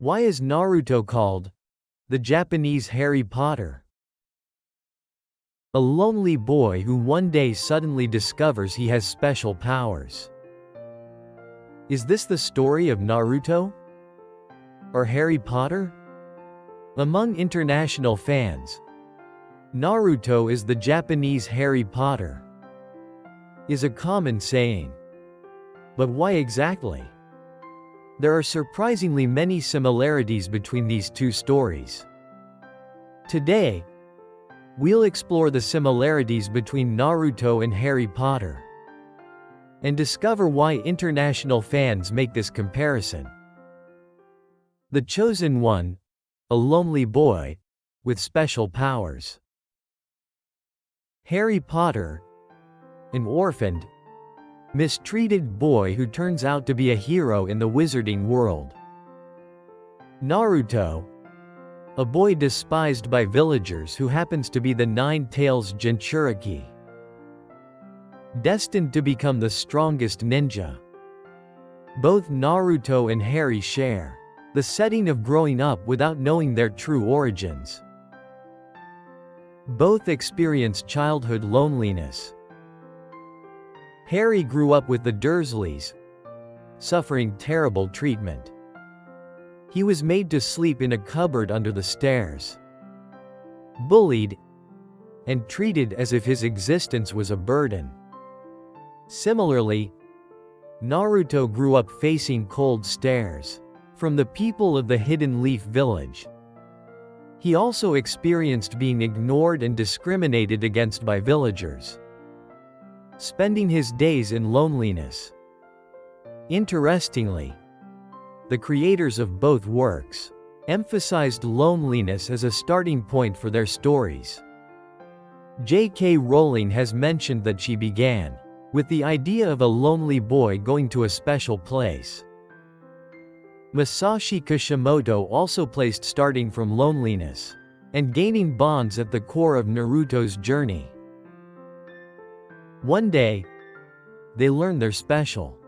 Why is Naruto called the Japanese Harry Potter? A lonely boy who one day suddenly discovers he has special powers. Is this the story of Naruto? Or Harry Potter? Among international fans, Naruto is the Japanese Harry Potter, is a common saying. But why exactly? There are surprisingly many similarities between these two stories. Today, we'll explore the similarities between Naruto and Harry Potter, and discover why international fans make this comparison. The Chosen One, a lonely boy with special powers. Harry Potter, an orphaned, mistreated boy who turns out to be a hero in the wizarding world. Naruto, a boy despised by villagers who happens to be the Nine-Tails Jinchuriki, destined to become the strongest ninja. Both Naruto and Harry share the setting of growing up without knowing their true origins. Both experience childhood loneliness. Harry grew up with the Dursleys, suffering terrible treatment. He was made to sleep in a cupboard under the stairs, bullied, and treated as if his existence was a burden. Similarly, Naruto grew up facing cold stares from the people of the Hidden Leaf Village. He also experienced being ignored and discriminated against by villagers, spending his days in loneliness. Interestingly, the creators of both works emphasized loneliness as a starting point for their stories. J.K. Rowling has mentioned that she began with the idea of a lonely boy going to a special place. Masashi Kishimoto also placed starting from loneliness and gaining bonds at the core of Naruto's journey. One day, they learn they're special.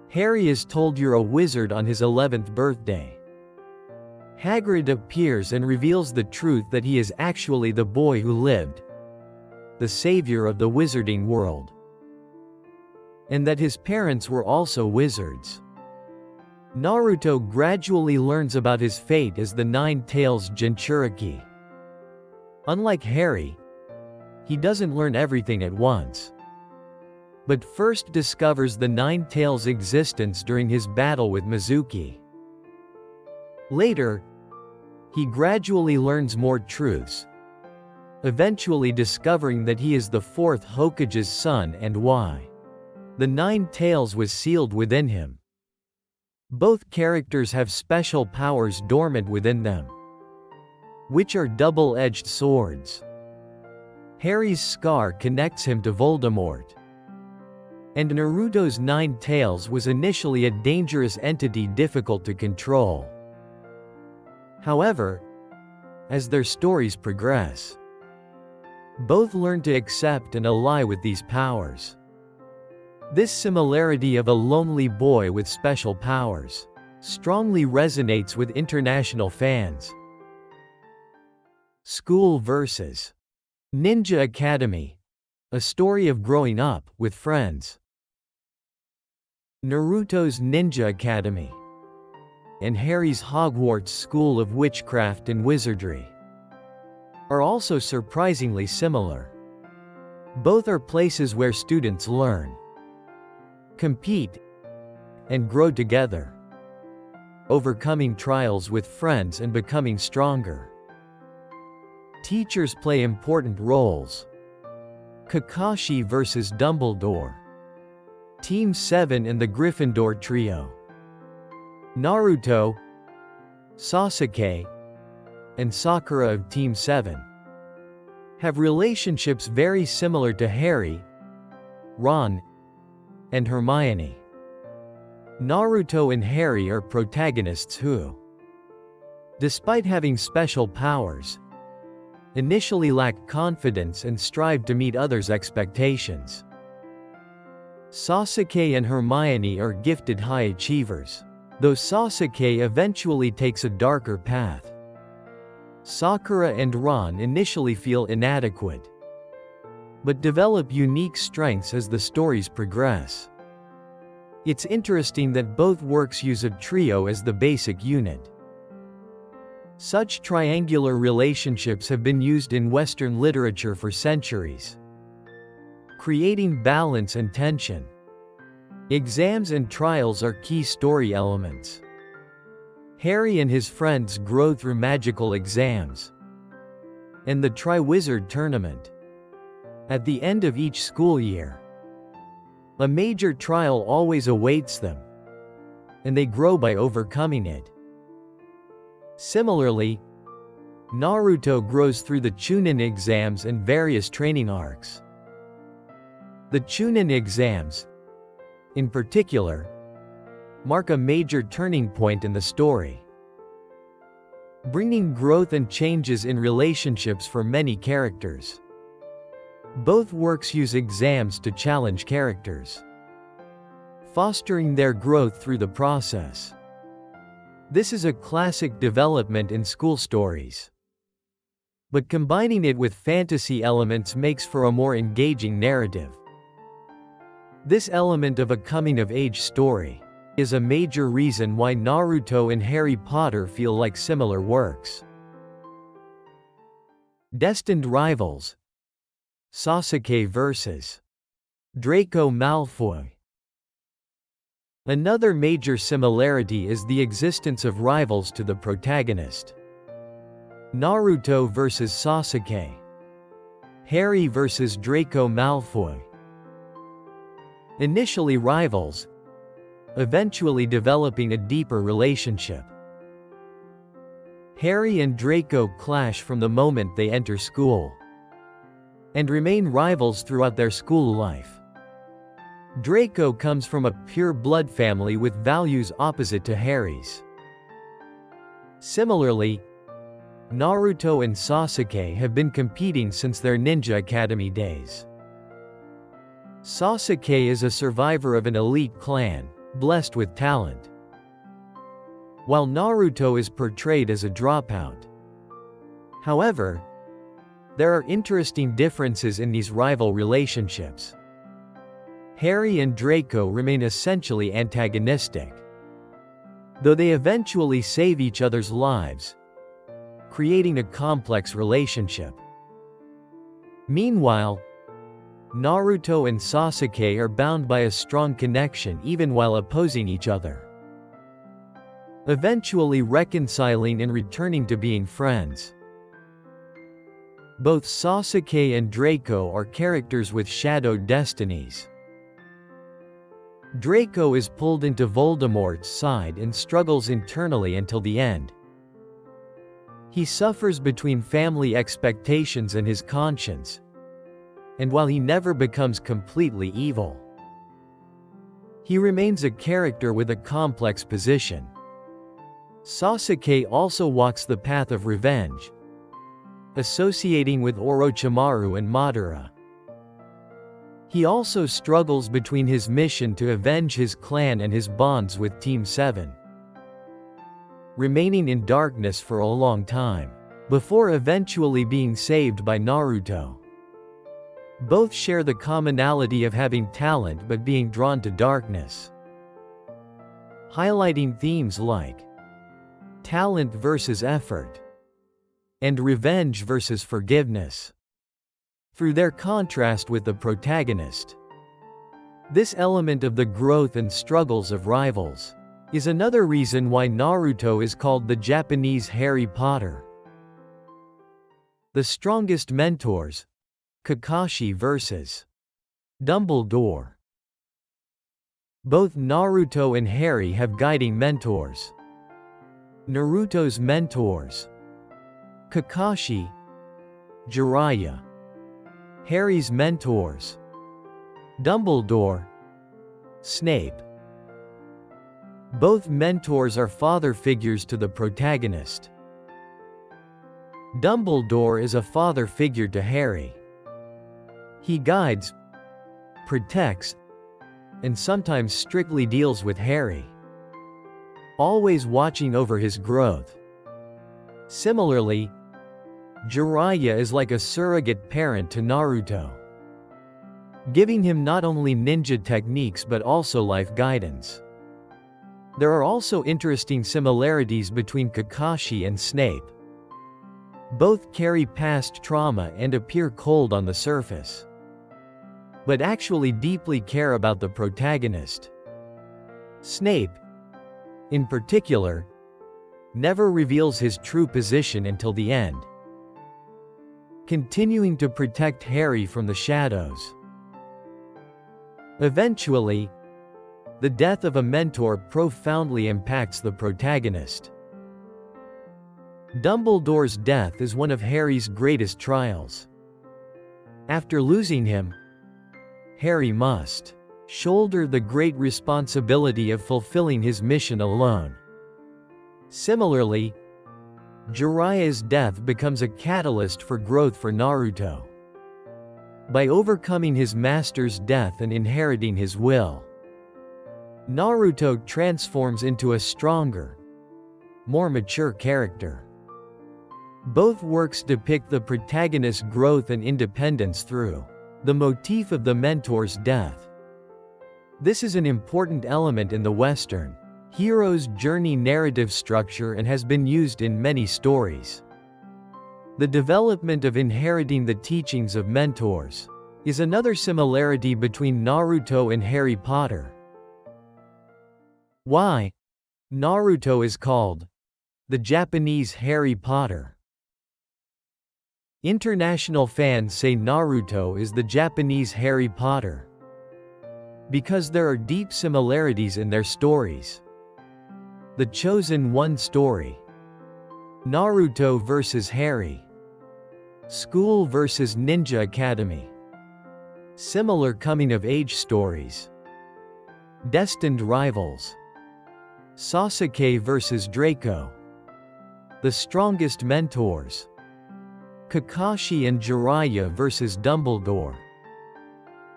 Harry is told you're a wizard on his 11th birthday. Hagrid appears and reveals the truth that he is actually the boy who lived, the savior of the wizarding world, and that his parents were also wizards. Naruto gradually learns about his fate as the Nine-Tails Jinchuriki. Unlike Harry, he doesn't learn everything at once, but first discovers the Nine-Tails' existence during his battle with Mizuki. Later, he gradually learns more truths, eventually discovering that he is the fourth Hokage's son and why the Nine-Tails was sealed within him. Both characters have special powers dormant within them, which are double-edged swords. Harry's scar connects him to Voldemort, and Naruto's Nine-Tails was initially a dangerous entity difficult to control. However, as their stories progress, both learn to accept and ally with these powers. This similarity of a lonely boy with special powers strongly resonates with international fans. School versus Ninja Academy, a story of growing up with friends. Naruto's Ninja Academy and Harry's Hogwarts School of Witchcraft and Wizardry are also surprisingly similar. Both are places where students learn, compete, and grow together, overcoming trials with friends and becoming stronger. Teachers play important roles. Kakashi vs. Dumbledore, Team 7 and the Gryffindor Trio. Naruto, Sasuke, and Sakura of Team 7 have relationships very similar to Harry, Ron, and Hermione. Naruto and Harry are protagonists who, despite having special powers, initially lack confidence and strive to meet others' expectations. Sasuke and Hermione are gifted high achievers, though Sasuke eventually takes a darker path. Sakura and Ron initially feel inadequate, but develop unique strengths as the stories progress. It's interesting that both works use a trio as the basic unit. Such triangular relationships have been used in Western literature for centuries, creating balance and tension. Exams and trials are key story elements. Harry and his friends grow through magical exams and the Triwizard Tournament. At the end of each school year, a major trial always awaits them, and they grow by overcoming it. Similarly, Naruto grows through the Chunin Exams and various training arcs. The Chunin Exams, in particular, mark a major turning point in the story, bringing growth and changes in relationships for many characters. Both works use exams to challenge characters, fostering their growth through the process. This is a classic development in school stories, but combining it with fantasy elements makes for a more engaging narrative. This element of a coming-of-age story is a major reason why Naruto and Harry Potter feel like similar works. Destined rivals: Sasuke vs. Draco Malfoy. Another major similarity is the existence of rivals to the protagonist. Naruto vs. Sasuke. Harry vs. Draco Malfoy. Initially rivals, eventually developing a deeper relationship. Harry and Draco clash from the moment they enter school, and remain rivals throughout their school life. Draco comes from a pure blood family with values opposite to Harry's. Similarly, Naruto and Sasuke have been competing since their Ninja Academy days. Sasuke is a survivor of an elite clan, blessed with talent, while Naruto is portrayed as a dropout. However, there are interesting differences in these rival relationships. Harry and Draco remain essentially antagonistic, though they eventually save each other's lives, creating a complex relationship. Meanwhile, Naruto and Sasuke are bound by a strong connection even while opposing each other, eventually reconciling and returning to being friends. Both Sasuke and Draco are characters with shadowed destinies. Draco is pulled into Voldemort's side and struggles internally until the end. He suffers between family expectations and his conscience, and while he never becomes completely evil, he remains a character with a complex position. Sasuke also walks the path of revenge, associating with Orochimaru and Madara. He also struggles between his mission to avenge his clan and his bonds with Team 7, remaining in darkness for a long time, before eventually being saved by Naruto. Both share the commonality of having talent but being drawn to darkness, highlighting themes like talent versus effort and revenge versus forgiveness through their contrast with the protagonist. This element of the growth and struggles of rivals is another reason why Naruto is called the Japanese Harry Potter. The strongest mentors: Kakashi vs. Dumbledore. Both Naruto and Harry have guiding mentors. Naruto's mentors: Kakashi, Jiraiya. Harry's mentors: Dumbledore, Snape. Both mentors are father figures to the protagonist. Dumbledore is a father figure to Harry. He guides, protects, and sometimes strictly deals with Harry. always watching over his growth. Similarly, Jiraiya is like a surrogate parent to Naruto, giving him not only ninja techniques but also life guidance. There are also interesting similarities between Kakashi and Snape. Both carry past trauma and appear cold on the surface, but actually deeply care about the protagonist. Snape, in particular, never reveals his true position until the end, continuing to protect Harry from the shadows. Eventually, the death of a mentor profoundly impacts the protagonist. Dumbledore's death is one of Harry's greatest trials. After losing him, Harry must shoulder the great responsibility of fulfilling his mission alone. Similarly, Jiraiya's death becomes a catalyst for growth for Naruto. By overcoming his master's death and inheriting his will, Naruto transforms into a stronger, more mature character. Both works depict the protagonist's growth and independence through the motif of the mentor's death. This is an important element in the Western hero's journey narrative structure and has been used in many stories. The development of inheriting the teachings of mentors is another similarity between Naruto and Harry Potter. Why Naruto is called the Japanese Harry Potter. International fans say Naruto is the Japanese Harry Potter because there are deep similarities in their stories. The Chosen One story, Naruto vs. Harry, School vs. Ninja Academy, similar coming-of-age stories, Destined Rivals, Sasuke vs. Draco, The Strongest Mentors, Kakashi and Jiraiya vs. Dumbledore.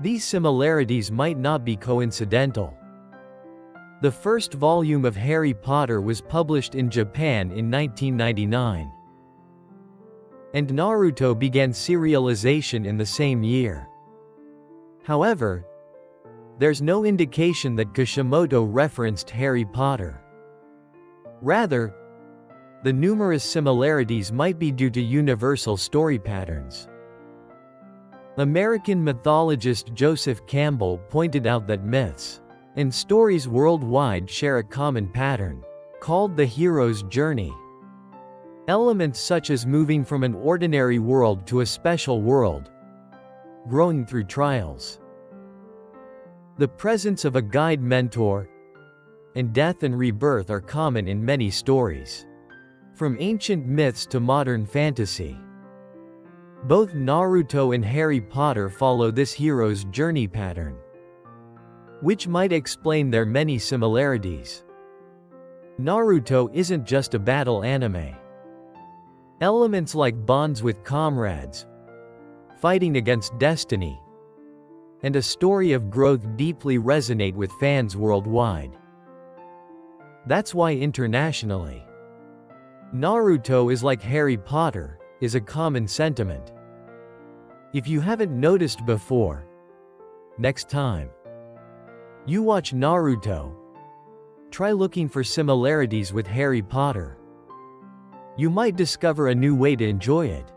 These similarities might not be coincidental. The first volume of Harry Potter was published in Japan in 1999, and Naruto began serialization in the same year. However, there's no indication that Kishimoto referenced Harry Potter. Rather, the numerous similarities might be due to universal story patterns. American mythologist Joseph Campbell pointed out that myths and stories worldwide share a common pattern, called the hero's journey. Elements such as moving from an ordinary world to a special world, growing through trials, the presence of a guide mentor, and death and rebirth are common in many stories, from ancient myths to modern fantasy. Both Naruto and Harry Potter follow this hero's journey pattern, which might explain their many similarities. Naruto isn't just a battle anime. Elements like bonds with comrades, fighting against destiny, and a story of growth deeply resonate with fans worldwide. That's why internationally, Naruto is like Harry Potter, is a common sentiment. If you haven't noticed before, next time you watch Naruto, try looking for similarities with Harry Potter. You might discover a new way to enjoy it.